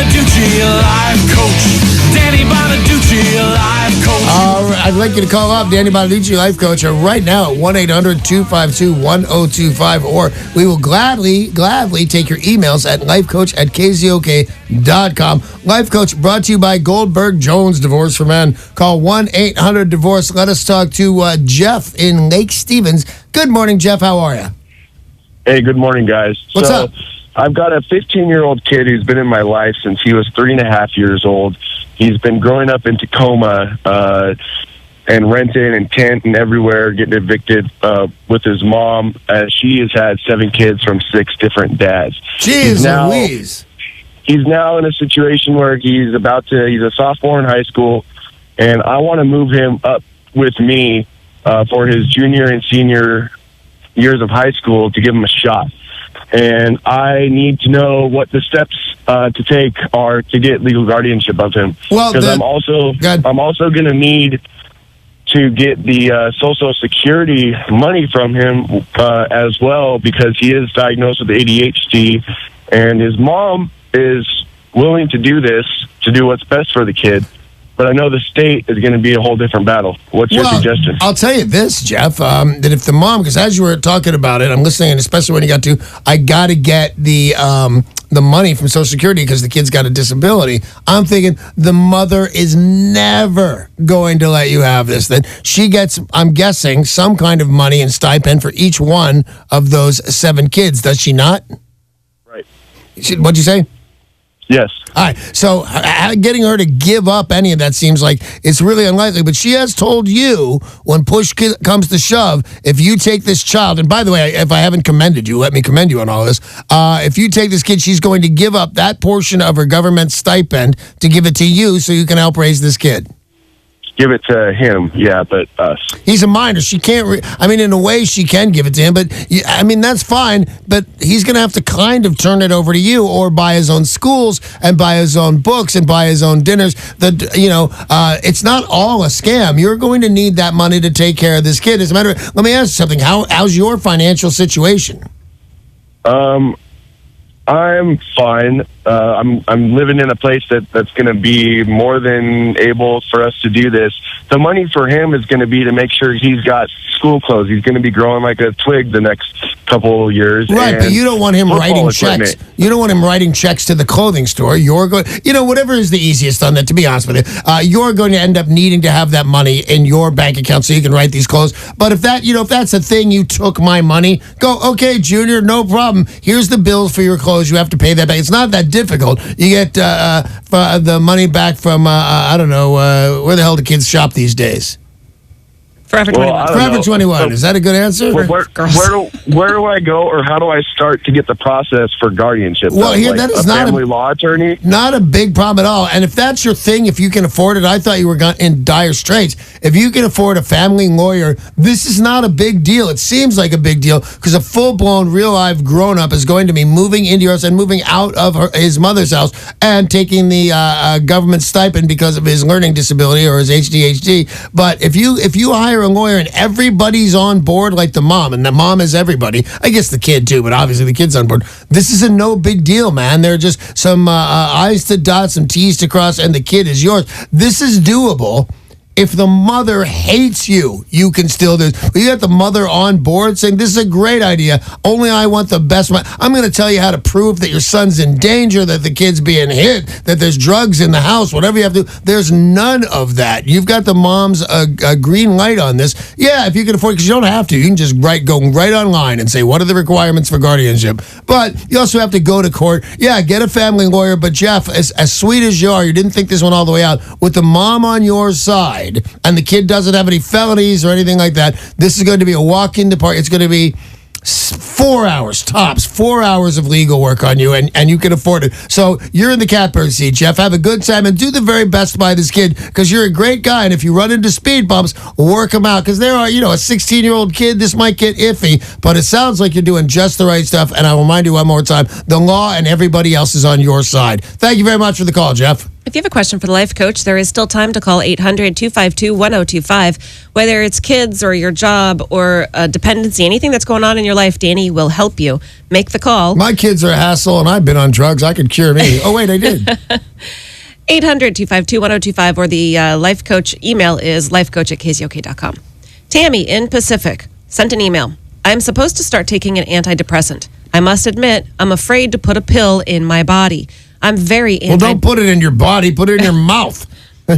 Bonaduce, life coach. Danny Bonaduce, life coach. I'd like you to call up Danny Bonaduce, life coach, right now at 1-800-252-1025, or we will gladly take your emails at lifecoach@KZOK.com. Life Coach brought to you by Goldberg Jones Divorce for Men. Call 1-800-DIVORCE. Let us talk to Jeff in Lake Stevens. Good morning, Jeff. How are you? Hey, good morning, guys. What's up? I've got a 15-year-old kid who's been in my life since he was 3.5 years old. He's been growing up in Tacoma and renting and tent and everywhere, getting evicted with his mom. She has had 7 kids from 6 different dads. Jeez Louise. He's now in a situation where he's a sophomore in high school, and I want to move him up with me for his junior and senior years of high school to give him a shot. And I need to know what the steps to take are to get legal guardianship of him. Well, because I'm also going to need to get the Social Security money from him as well, because he is diagnosed with ADHD, and his mom is willing to do this, to do what's best for the kid. But I know the state is going to be a whole different battle. What's your suggestion? I'll tell you this, Jeff, that if the mom, because as you were talking about it, I'm listening, and especially when you got to, I got to get the money from Social Security because the kid's got a disability. I'm thinking the mother is never going to let you have this. That she gets, I'm guessing, some kind of money and stipend for each one of those 7 kids. Does she not? Right. What'd you say? Yes. All right. So getting her to give up any of that seems like it's really unlikely. But she has told you, when push comes to shove, if you take this child, and by the way, if I haven't commended you, let me commend you on all this. If you take this kid, she's going to give up that portion of her government stipend to give it to you so you can help raise this kid. Give it to him, yeah, but us. He's a minor. She can't, in a way she can give it to him, but, that's fine, but he's going to have to kind of turn it over to you, or buy his own schools and buy his own books and buy his own dinners. It's not all a scam. You're going to need that money to take care of this kid. As a matter of, let me ask you something. How's your financial situation? I'm fine. I'm living in a place that's going to be more than able for us to do this. The money for him is going to be to make sure he's got school clothes. He's going to be growing like a twig the next couple years. Right, but you don't want him writing checks. You don't want him writing checks to the clothing store. You're going, whatever is the easiest on that, to be honest with you. You're going to end up needing to have that money in your bank account so you can write these clothes. But if that's a thing, you took my money, go, okay, Junior, no problem. Here's the bills for your clothes. You have to pay that back. It's not that difficult. You get the money back from, I don't know, where the hell do kids shop these days? Forever 21. Forever 21. Is that a good answer? Where do I go, or how do I start to get the process for guardianship? Well, that is not a family law attorney. Not a big problem at all. And if that's your thing, if you can afford it, I thought you were in dire straits. If you can afford a family lawyer, this is not a big deal. It seems like a big deal because a full-blown, real-life grown-up is going to be moving into your house and moving out of his mother's house and taking the government stipend because of his learning disability or his ADHD. But if you hire a lawyer and everybody's on board, like the mom, and the mom is everybody, I guess the kid too, but obviously the kid's on board, this is a no big deal, man. There are just some I's to dot, some T's to cross, and the kid is yours. This is doable. If the mother hates you, you can still do it. You got the mother on board saying, this is a great idea. Only I want the best one. I'm going to tell you how to prove that your son's in danger, that the kid's being hit, that there's drugs in the house, whatever you have to do. There's none of that. You've got the mom's a green light on this. Yeah, if you can afford it, because you don't have to. You can just go right online and say, what are the requirements for guardianship? But you also have to go to court. Yeah, get a family lawyer. But Jeff, as sweet as you are, you didn't think this one all the way out. With the mom on your side, and the kid doesn't have any felonies or anything like that, this is going to be a walk in the park. It's going to be 4 hours, tops, 4 hours of legal work on you, and you can afford it. So you're in the catbird seat, Jeff. Have a good time and do the very best by this kid, because you're a great guy, and if you run into speed bumps, work them out, because there are, a 16-year-old kid, this might get iffy, but it sounds like you're doing just the right stuff, and I'll remind you one more time, the law and everybody else is on your side. Thank you very much for the call, Jeff. If you have a question for the life coach, there is still time to call 800-252-1025. Whether it's kids or your job or dependency, anything that's going on in your life, Danny will help you. Make the call. My kids are a hassle, and I've been on drugs. I could cure me. Oh, wait, I did. 800-252-1025, or the life coach email is lifecoach@KZOK.com. Tammy in Pacific sent an email. I'm supposed to start taking an antidepressant. I must admit, I'm afraid to put a pill in my body. I'm very Well, don't put it in your body. Put it in your mouth.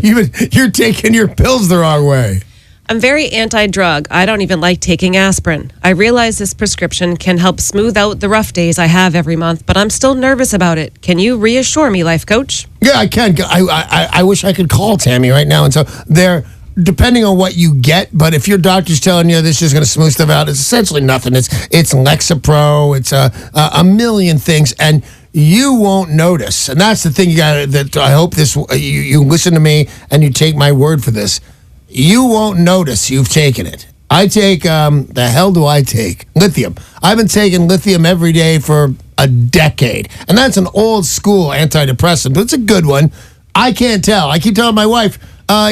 You're taking your pills the wrong way. I'm very anti-drug. I don't even like taking aspirin. I realize this prescription can help smooth out the rough days I have every month, but I'm still nervous about it. Can you reassure me, life coach? Yeah, I can. I wish I could call Tammy right now. And so they're, depending on what you get, but if your doctor's telling you this is going to smooth stuff out, it's essentially nothing. It's Lexapro. It's a million things, and you won't notice. And that's the thing. I hope you listen to me and you take my word for this. You won't notice you've taken it. I take, the hell do I take? Lithium. I've been taking lithium every day for a decade. And that's an old school antidepressant, but it's a good one. I can't tell. I keep telling my wife,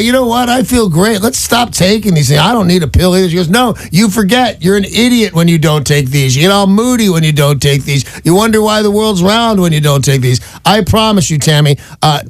you know what? I feel great. Let's stop taking these things. I don't need a pill either. She goes, no, you forget. You're an idiot when you don't take these. You get all moody when you don't take these. You wonder why the world's round when you don't take these. I promise you, Tammy,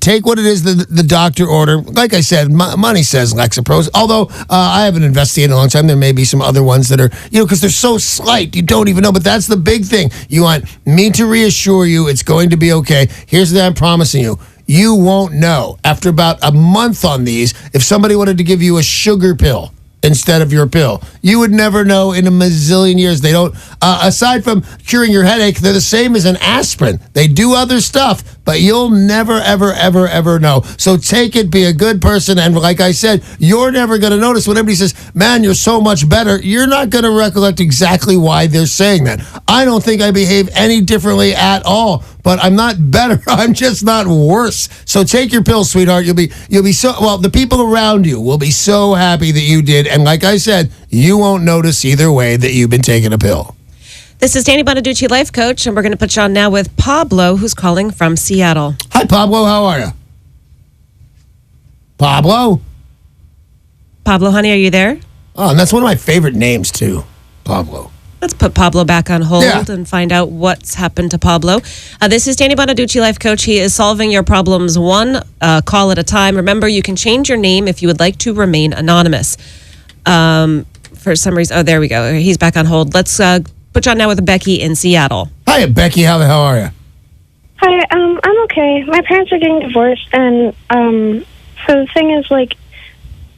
take what it is the doctor ordered. Like I said, money says Lexapro. Although I haven't investigated in a long time. There may be some other ones that are, because they're so slight. You don't even know. But that's the big thing. You want me to reassure you it's going to be okay. Here's what I'm promising you. You won't know after about a month on these if somebody wanted to give you a sugar pill instead of your pill. You would never know in a mazillion years. They don't, aside from curing your headache, they're the same as an aspirin. They do other stuff, but you'll never, ever, ever, ever know. So take it, be a good person, and like I said, you're never going to notice when everybody says, man, you're so much better. You're not going to recollect exactly why they're saying that. I don't think I behave any differently at all, but I'm not better. I'm just not worse. So take your pills, sweetheart. You'll be so, well, the people around you will be so happy that you did. And like I said, you won't notice either way that you've been taking a pill. This is Danny Bonaduce, life coach, and we're going to put you on now with Pablo, who's calling from Seattle. Hi, Pablo. How are you? Pablo? Pablo, honey, are you there? Oh, and that's one of my favorite names, too. Pablo. Let's put Pablo back on hold and find out what's happened to Pablo. This is Danny Bonaduce, life coach. He is solving your problems one call at a time. Remember, you can change your name if you would like to remain anonymous. For some reason, there we go. He's back on hold. Let's put you on now with Becky in Seattle. Hi, Becky. How the hell are you? Hi, I'm okay. My parents are getting divorced, and so the thing is,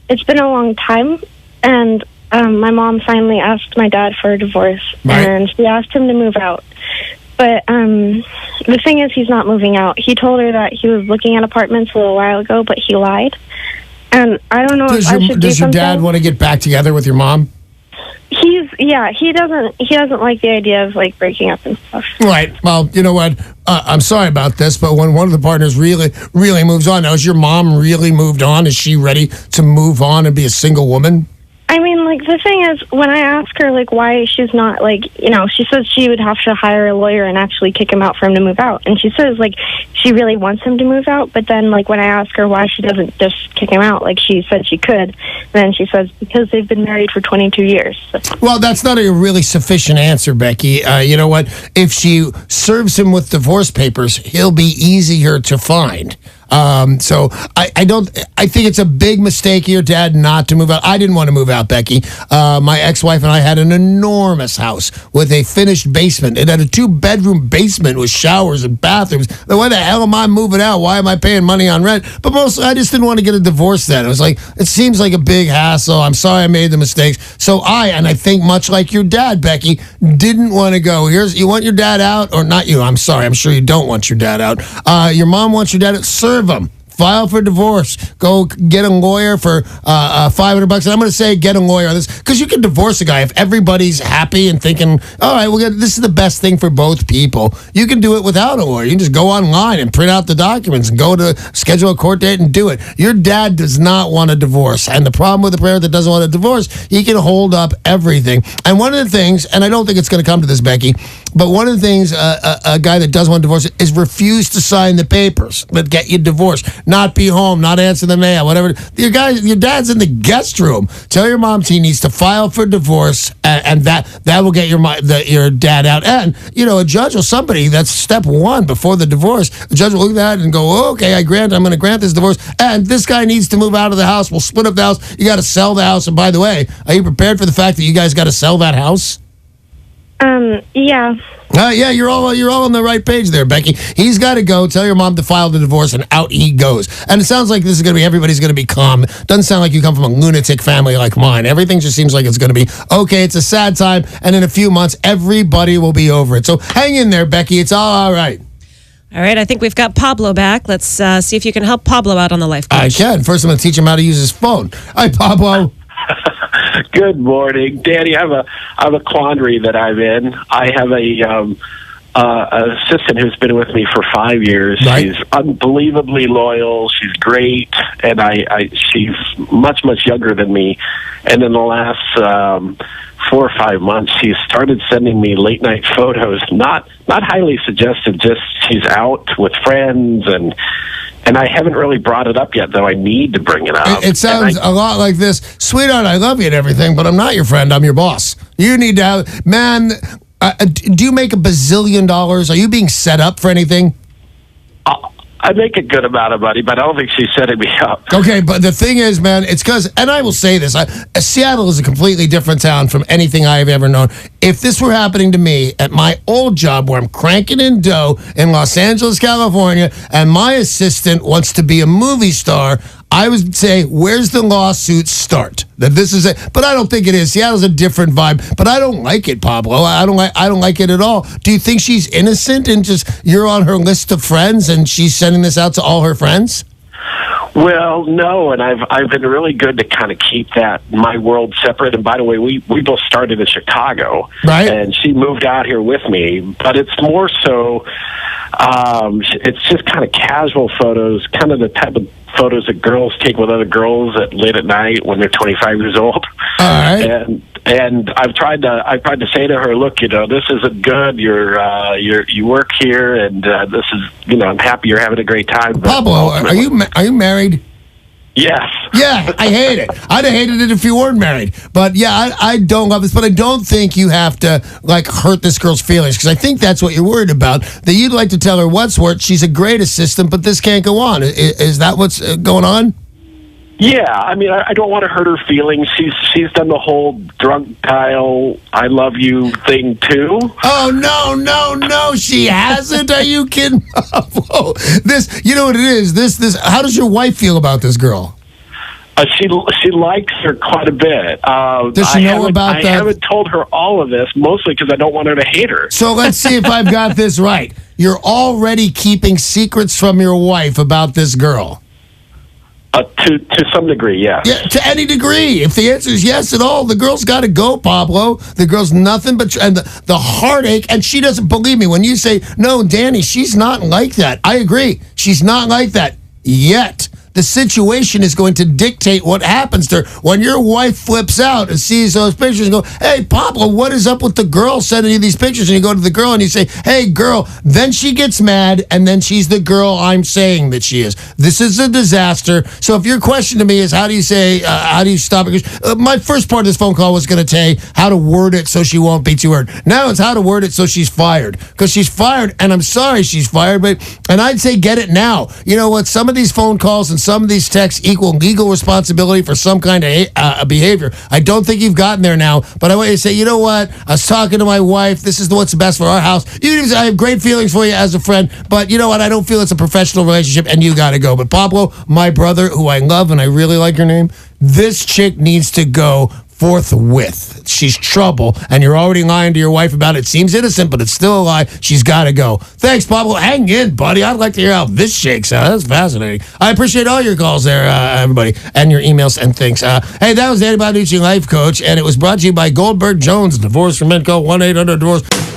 it's been a long time, and my mom finally asked my dad for a divorce, and she asked him to move out. But the thing is, he's not moving out. He told her that he was looking at apartments a little while ago, but he lied. And I don't know if I should do something. Does your dad want to get back together with your mom? He doesn't like the idea of breaking up and stuff. Right. Well, you know what? I'm sorry about this, but when one of the partners really, really moves on, now is your mom really moved on? Is she ready to move on and be a single woman? I mean, the thing is, when I ask her, why she's not, she says she would have to hire a lawyer and actually kick him out for him to move out. And she says, she really wants him to move out. But then, when I ask her why she doesn't just kick him out, she said she could, then she says, because they've been married for 22 years. Well, that's not a really sufficient answer, Becky. You know what? If she serves him with divorce papers, he'll be easier to find. So I think it's a big mistake of your dad not to move out. I didn't want to move out, Becky. My ex-wife and I had an enormous house with a finished basement. It had a 2-bedroom basement with showers and bathrooms. Why the hell am I moving out? Why am I paying money on rent? But mostly, I just didn't want to get a divorce then. It was it seems like a big hassle. I'm sorry I made the mistakes. So I think much like your dad, Becky, didn't want to go. You want your dad out, or not you? I'm sorry. I'm sure you don't want your dad out. Your mom wants your dad out. Serve them. File for divorce. Go get a lawyer for $500. And I'm going to say get a lawyer on this because you can divorce a guy if everybody's happy and thinking, all right, this is the best thing for both people. You can do it without a lawyer. You can just go online and print out the documents and go to schedule a court date and do it. Your dad does not want a divorce. And the problem with a parent that doesn't want a divorce, he can hold up everything. And one of the things, and I don't think it's going to come to this, Becky, but one of the things a guy that does want a divorce is refuse to sign the papers that get you divorced. not be home, not answer the mail, whatever. Your dad's in the guest room. Tell your mom he needs to file for divorce, and that will get your dad out. And a judge or somebody, that's step one before the divorce. The judge will look at that and go, oh, okay, I'm going to grant this divorce, and this guy needs to move out of the house. We'll split up the house. You got to sell the house. And by the way, are you prepared for the fact that you guys got to sell that house? Yeah. Yeah, you're all on the right page there, Becky. He's got to go. Tell your mom to file the divorce, and out he goes. And it sounds like this is going to be, everybody's going to be calm. Doesn't sound like you come from a lunatic family like mine. Everything just seems like it's going to be okay. It's a sad time, and in a few months, everybody will be over it. So hang in there, Becky. It's all right. All right, I think we've got Pablo back. Let's see if you can help Pablo out on the life coach. I can. First, I'm going to teach him how to use his phone. Hi, Pablo. Good morning, Danny. I have a quandary that I'm in. I have an assistant who's been with me for 5 years. Right. She's unbelievably loyal. She's great, and she's much younger than me. And in the last 4 or 5 months, she's started sending me late night photos. Not highly suggestive. Just she's out with friends and I haven't really brought it up yet, though I need to bring it up. It sounds a lot like this. Sweetheart, I love you and everything, but I'm not your friend. I'm your boss. You need to have... Man, do you make $1 bazillion? Are you being set up for anything? I make a good amount of money, but I don't think she's setting me up. Okay, but the thing is, man, it's because, and I will say this, Seattle is a completely different town from anything I have ever known. If this were happening to me at my old job where I'm cranking in dough in Los Angeles, California, and my assistant wants to be a movie star, I would say, where's the lawsuit start? That this is it, but I don't think it is. Seattle's a different vibe, but I don't like it, Pablo. I don't like it at all. Do you think she's innocent and just you're on her list of friends and she's sending this out to all her friends? Well, no, and I've been really good to kind of keep my world separate. And by the way, we both started in Chicago, right? And she moved out here with me, but it's more so. It's just kind of casual photos, kind of the type of photos that girls take with other girls late at night when they're 25 years old. All right. And I've tried to say to her, look, this isn't good. You work here, and this is, I'm happy you're having a great time. Pablo, are you married? Yes. Yeah, I hate it. I'd have hated it if you weren't married. But yeah, I don't love this. But I don't think you have to hurt this girl's feelings, because I think that's what you're worried about. That you'd like to tell her what's what. She's a great assistant, but this can't go on. Is that what's going on? Yeah, I mean, I don't want to hurt her feelings. She's done the whole drunk dial, I love you thing too. Oh no, she hasn't. Are you kidding? Whoa. This, you know what it is? This. How does your wife feel about this girl? She likes her quite a bit. Does she know about that? I haven't told her all of this, mostly because I don't want her to hate her. So let's see if I've got this right. You're already keeping secrets from your wife about this girl. To some degree, yeah. Yeah, to any degree. If the answer is yes at all, the girl's got to go, Pablo. The girl's nothing but the heartache, and she doesn't believe me when you say, no, Danny, she's not like that. I agree. She's not like that yet. The situation is going to dictate what happens to her. When your wife flips out and sees those pictures and go, hey, Pablo, what is up with the girl sending you these pictures? And you go to the girl and you say, hey, girl. Then she gets mad, and then she's the girl I'm saying that she is. This is a disaster. So if your question to me is how do you stop it? My first part of this phone call was going to tell you how to word it so she won't be too hurt. Now it's how to word it so she's fired. Because she's fired, and I'm sorry she's fired, and I'd say get it now. You know what? Some of these phone calls and some of these texts equal legal responsibility for some kind of behavior. I don't think you've gotten there now, but I want you to say, you know what? I was talking to my wife. This is what's best for our house. I have great feelings for you as a friend, but you know what? I don't feel it's a professional relationship, and you got to go. But Pablo, my brother, who I love, and I really like your name, this chick needs to go forthwith. She's trouble, and you're already lying to your wife about it. Seems innocent, but it's still a lie. She's got to go. Thanks, Pablo. Hang in, buddy. I'd like to hear how this shakes out. That's fascinating. I appreciate all your calls there, everybody, and your emails and things. Hey, that was Danny Bonaduce, life coach, and it was brought to you by Goldberg Jones, Divorce for Men. Call 1-800-DIVORCE.